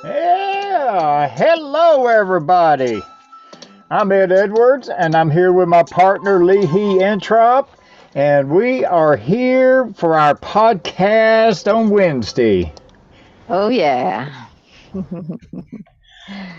Yeah, hello everybody. I'm Ed Edwards and I'm here with my partner Leahy Entrop, and we are here for our podcast on Wednesday. Oh, yeah.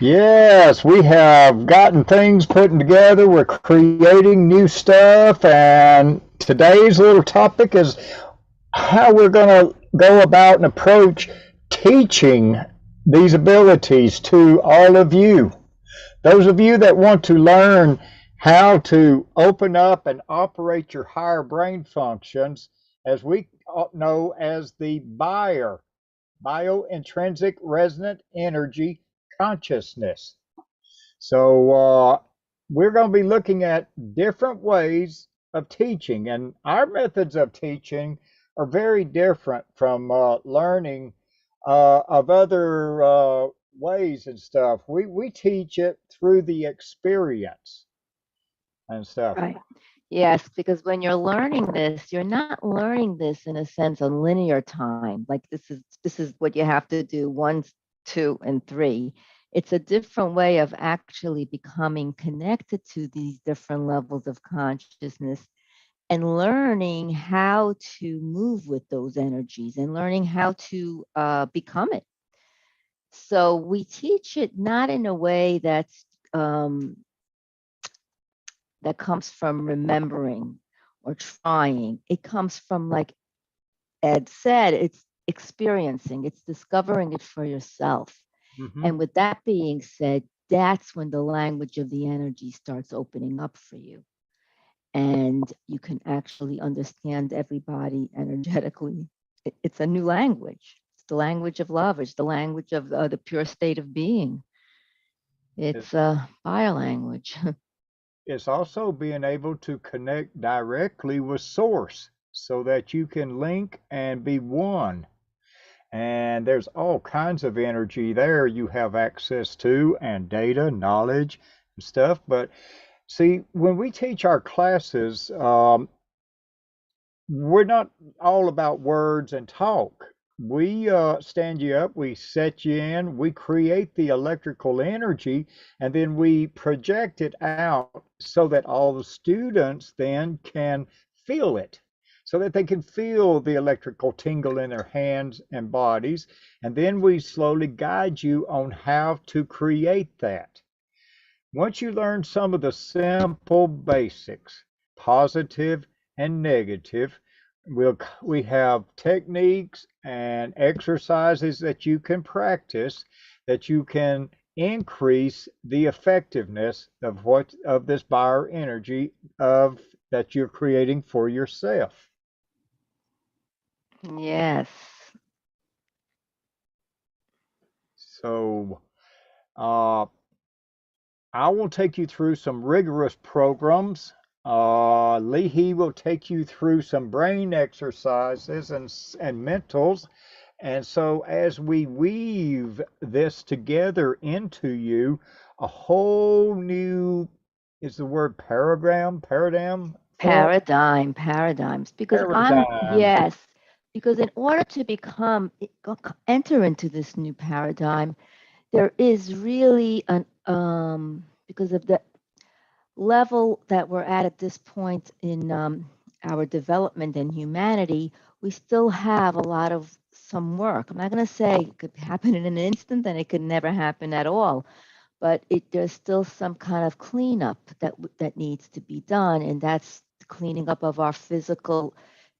Yes, we have gotten things put together. We're creating new stuff, and today's little topic is how we're going to go about and approach teaching these abilities to all of you. Those of you that want to learn how to open up and operate your higher brain functions, as we know as the BIRE, biointrinsic resonant energy consciousness. So, we're going to be looking at different ways of teaching, and our methods of teaching are very different from learning of other ways and stuff. We teach it through the experience and stuff. Right. Yes, because when you're learning this, you're not learning this in a sense on linear time. Like this is what you have to do one, two, and three. It's a different way of actually becoming connected to these different levels of consciousness and learning how to move with those energies and learning how to become it. So we teach it not in a way that comes from remembering or trying. It comes from, like Ed said, it's experiencing, it's discovering it for yourself. Hmm. And with that being said, that's when the language of the energy starts opening up for you. And you can actually understand everybody energetically. It's a new language. It's the language of love. It's the language of the pure state of being. It's, It's a bio language. it's also being able to connect directly with source so that you can link and be one. And there's all kinds of energy there you have access to, and data, knowledge, and stuff. But see, when we teach our classes, we're not all about words and talk. We stand you up, we set you in, we create the electrical energy, and then we project it out so that all the students then can feel it, so that they can feel the electrical tingle in their hands and bodies. And then we slowly guide you on how to create that. Once you learn some of the simple basics, positive and negative, we have techniques and exercises that you can practice, that you can increase the effectiveness of what of this bio energy of that you're creating for yourself. Yes. So uh, I will take you through some rigorous programs. Leahy will take you through some brain exercises and mentals. And so, as we weave this together into you, a whole new, is the word paradigm form? Paradigms, because Paradigm. because in order to enter into this new paradigm, there is really an because of the level that we're at this point in our development and humanity, we still have a lot of some work. I'm not going to say it could happen in an instant and it could never happen at all, but there's still some kind of cleanup that needs to be done, and that's the cleaning up of our physical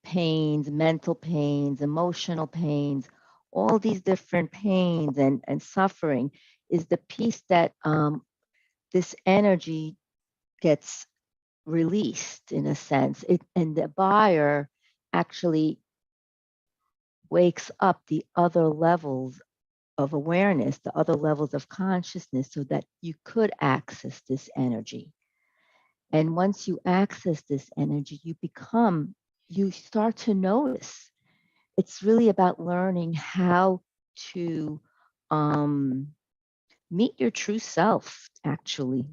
pains, mental pains, emotional pains, all these different pains and suffering is the piece that this energy gets released in a sense. And the buyer actually wakes up the other levels of awareness, the other levels of consciousness, so that you could access this energy. And once you access this energy, you start to notice. It's really about learning how to um, meet your true self, actually,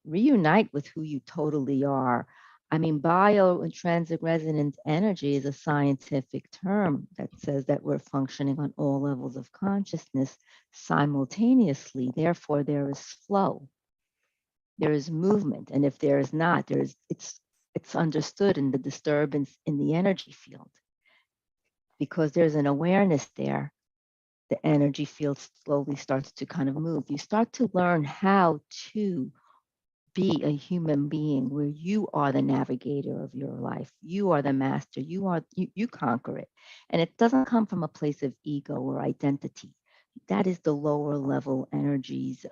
reunite with who you totally are. I mean, biointrinsic resonance energy is a scientific term that says that we're functioning on all levels of consciousness simultaneously. Therefore, there is flow, there is movement, and if there is not, it's understood in the disturbance in the energy field because there's an awareness there. The energy field slowly starts to kind of move. You start to learn how to be a human being where you are the navigator of your life. You are the master. You conquer it. And it doesn't come from a place of ego or identity. That is the lower level energies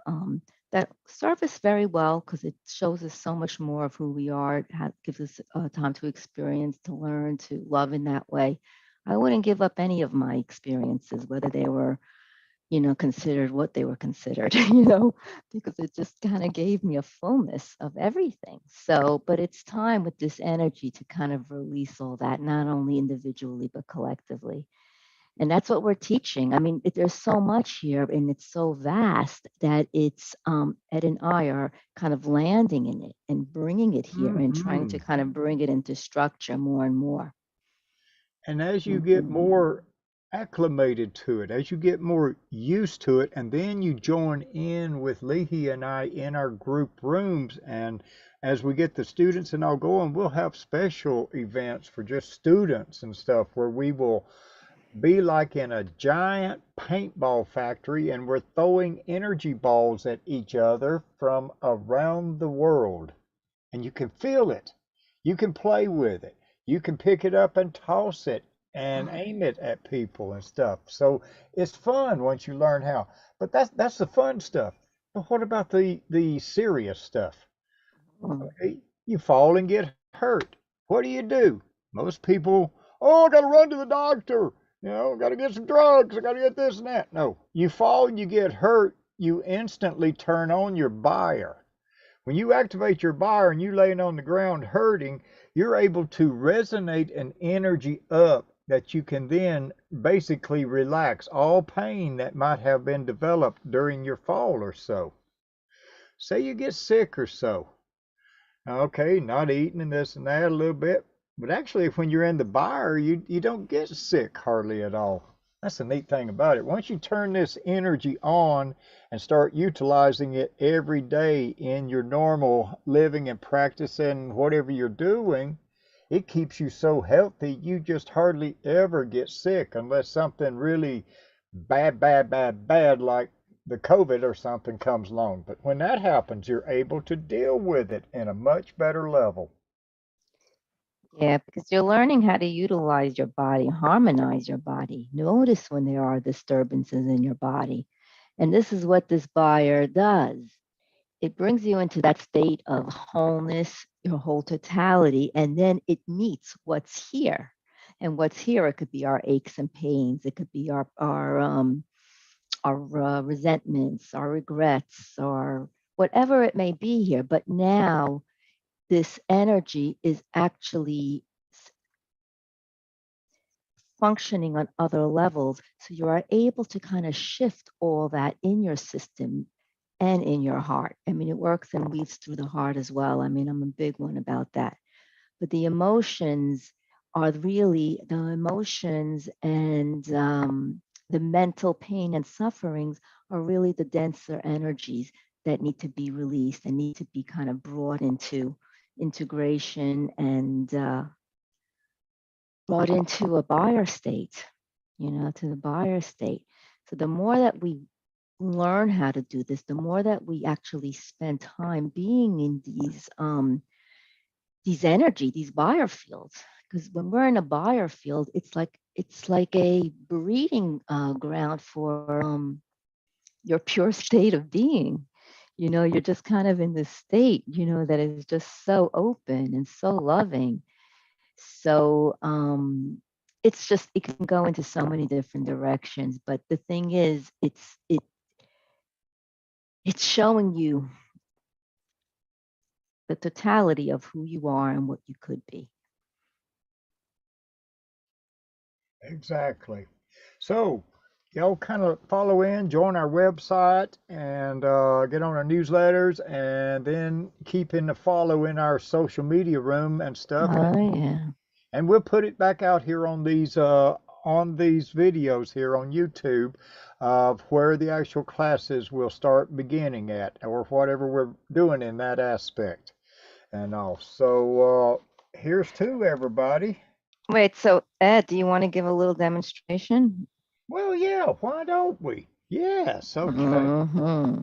that serve us very well because it shows us so much more of who we are. Gives us time to experience, to learn, to love in that way. I wouldn't give up any of my experiences, whether they were considered what they were considered, because it just kind of gave me a fullness of everything. So, but it's time with this energy to kind of release all that, not only individually, but collectively. And that's what we're teaching. I mean, there's so much here and it's so vast that it's Ed and I are kind of landing in it and bringing it here and trying to Hmm. kind of bring it into structure more and more. And as you get Mhm. more acclimated to it, as you get more used to it, and then you join in with Leahy and I in our group rooms, and as we get the students and all going, we'll have special events for just students and stuff where we will be like in a giant paintball factory and we're throwing energy balls at each other from around the world. And you can feel it. You can play with it. You can pick it up and toss it and aim it at people and stuff. So it's fun once you learn how. But that's the fun stuff. But what about the serious stuff? Mm. Okay, you fall and get hurt. What do? Most people, oh, I got to run to the doctor. Got to get some drugs. I got to get this and that. No, you fall and you get hurt. You instantly turn on your BIRE. When you activate your BIRE and you laying on the ground hurting, you're able to resonate an energy up that you can then basically relax all pain that might have been developed during your fall or so. Say you get sick or so. Okay, not eating and this and that a little bit. But actually, when you're in the BIRE, you don't get sick hardly at all. That's the neat thing about it. Once you turn this energy on and start utilizing it every day in your normal living and practicing whatever you're doing, it keeps you so healthy you just hardly ever get sick unless something really bad like the COVID or something comes along. But when that happens, you're able to deal with it in a much better level. Yeah, because you're learning how to utilize your body, harmonize your body. Notice when there are disturbances in your body. And this is what this buyer does. It brings you into that state of wholeness, your whole totality, and then it meets what's here. And what's here, it could be our aches and pains, it could be our resentments, our regrets, or whatever it may be here. But now this energy is actually functioning on other levels. So you are able to kind of shift all that in your system and in your heart. I mean, it works and weaves through the heart as well. I mean, I'm a big one about that. But the emotions are really the emotions and the mental pain and sufferings are really the denser energies that need to be released and need to be kind of brought into integration and brought into a BIRE state, to the BIRE state. So the more that we learn how to do this, the more that we actually spend time being in these energy, these BIRE fields. Because when we're in a BIRE field, it's like a breeding ground for your pure state of being. You're just kind of in this state, that is just so open and so loving. So it can go into so many different directions. But the thing is, it's showing you the totality of who you are and what you could be. Exactly. So, y'all kind of follow in, join our website, and get on our newsletters, and then keep in the follow in our social media room and stuff. Oh yeah. And we'll put it back out here on these videos here on YouTube of where the actual classes will start beginning at, or whatever we're doing in that aspect and all. So here's to everybody. Wait, so Ed, do you want to give a little demonstration? Well, yeah, why don't we? Yes, okay. Hmm.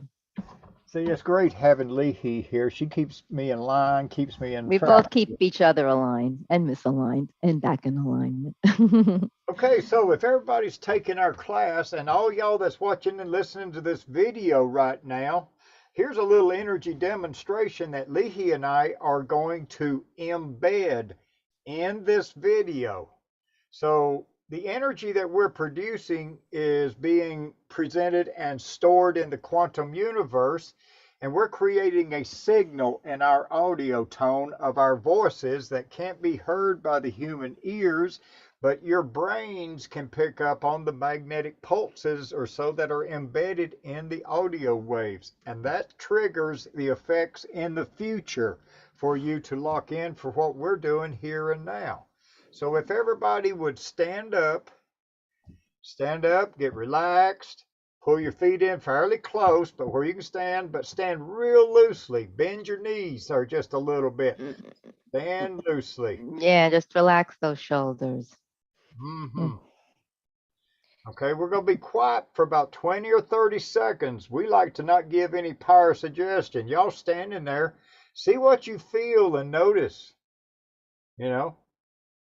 See, it's great having Leahy here. She keeps me in line, keeps me in We track. both keep each other aligned and misaligned and back in alignment. Okay, so if everybody's taking our class and all y'all that's watching and listening to this video right now, here's a little energy demonstration that Leahy and I are going to embed in this video. So the energy that we're producing is being presented and stored in the quantum universe, and we're creating a signal in our audio tone of our voices that can't be heard by the human ears, but your brains can pick up on the magnetic pulses or so that are embedded in the audio waves, and that triggers the effects in the future for you to lock in for what we're doing here and now. So if everybody would stand up, get relaxed, pull your feet in fairly close, but where you can stand, but stand real loosely. Bend your knees or just a little bit. Stand loosely. Yeah, just relax those shoulders. Mm-hmm. Okay, we're going to be quiet for about 20 or 30 seconds. We like to not give any power suggestion. Y'all standing there, see what you feel and notice. You know,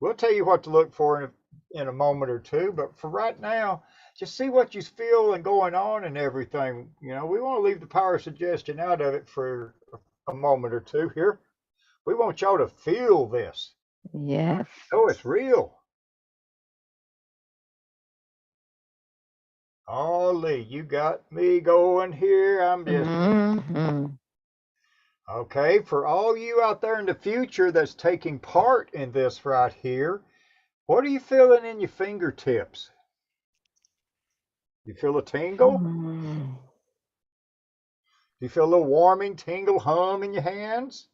we'll tell you what to look for in a moment or two, but for right now, just see what you feel and going on and everything. We want to leave the power suggestion out of it for a moment or two here. We want y'all to feel this. Yes. Oh, it's real. Oh, Lee, you got me going here. I'm just Hmm. okay. For all you out there in the future that's taking part in this right here, what are you feeling in your fingertips? You feel a tingle? Do you feel a little warming, tingle, hum in your hands?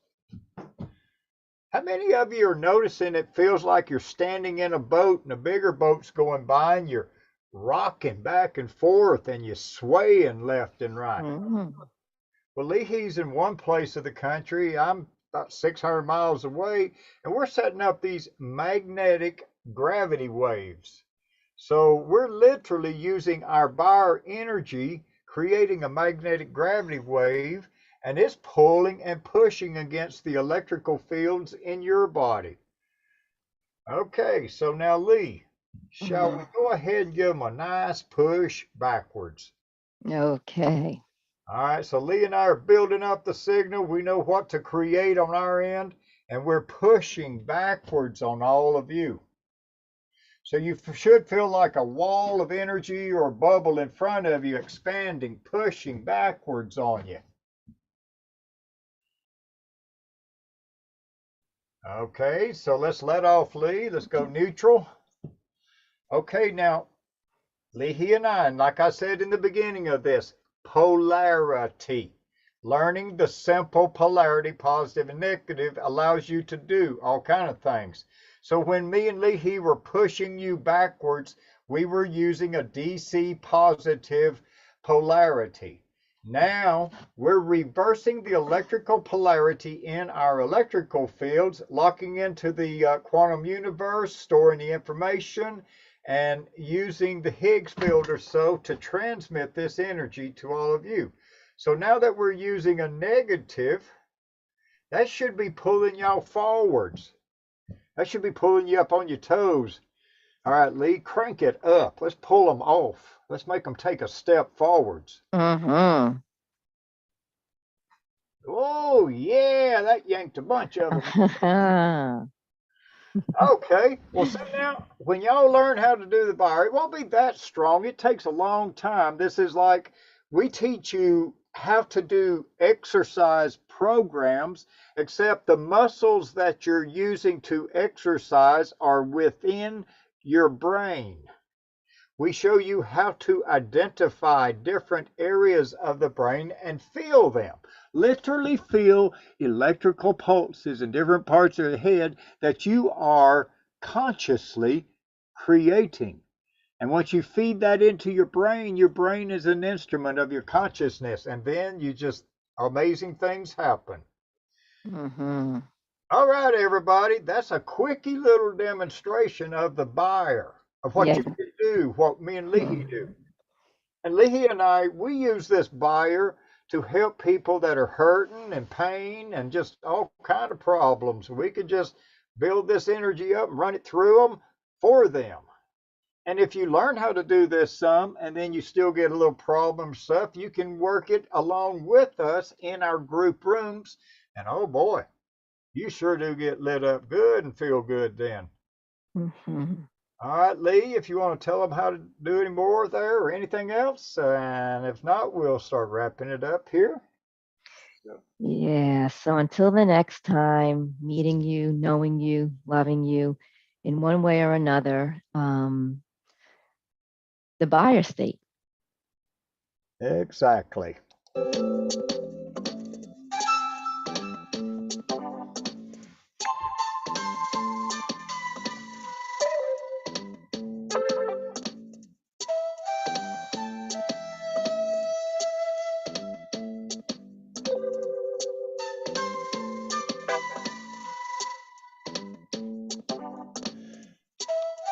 How many of you are noticing it feels like you're standing in a boat and a bigger boat's going by and you're rocking back and forth and you're swaying left and right? Well, Leahy's in one place of the country. I'm about 600 miles away, and we're setting up these magnetic gravity waves. So we're literally using our BIRE energy, creating a magnetic gravity wave, and it's pulling and pushing against the electrical fields in your body. Okay, so now Lee, shall we go ahead and give them a nice push backwards? Okay. All right, so Lee and I are building up the signal. We know what to create on our end, and we're pushing backwards on all of you. So you should feel like a wall of energy or a bubble in front of you expanding, pushing backwards on you. Okay, so let's let off Lee. Let's go neutral. Okay, now Leahy and I, and like I said in the beginning of this, polarity. Learning the simple polarity, positive and negative, allows you to do all kind of things. So when me and Leahy were pushing you backwards, we were using a DC positive polarity. Now we're reversing the electrical polarity in our electrical fields, locking into the quantum universe, storing the information, and using the Higgs field or so to transmit this energy to all of you. So now that we're using a negative, that should be pulling y'all forwards. That should be pulling you up on your toes. All right, Lee, crank it up. Let's pull them off. Let's make them take a step forwards. Mm-hmm. Oh, yeah, that yanked a bunch of them. Okay, well, see now, when y'all learn how to do the BIRE, it won't be that strong. It takes a long time. This is like we teach you how to do exercise programs, except the muscles that you're using to exercise are within your brain. We show you how to identify different areas of the brain and feel them. Literally feel electrical pulses in different parts of the head that you are consciously creating. And once you feed that into your brain is an instrument of your consciousness. And then you just, amazing things happen. Mm-hmm. All right, everybody, that's a quickie little demonstration of the BIRE, of what Yeah. you can do, what me and Leahy do. And Leahy and I, we use this BIRE to help people that are hurting and pain and just all kind of problems. We could just build this energy up and run it through them for them. And if you learn how to do this some, and then you still get a little problem stuff, you can work it along with us in our group rooms. And oh boy, you sure do get lit up good and feel good then. Mm-hmm. All right, Lee, if you want to tell them how to do any more there or anything else, and if not, we'll start wrapping it up here. Yeah. So until the next time, meeting you, knowing you, loving you in one way or another, the BIRE state. Exactly.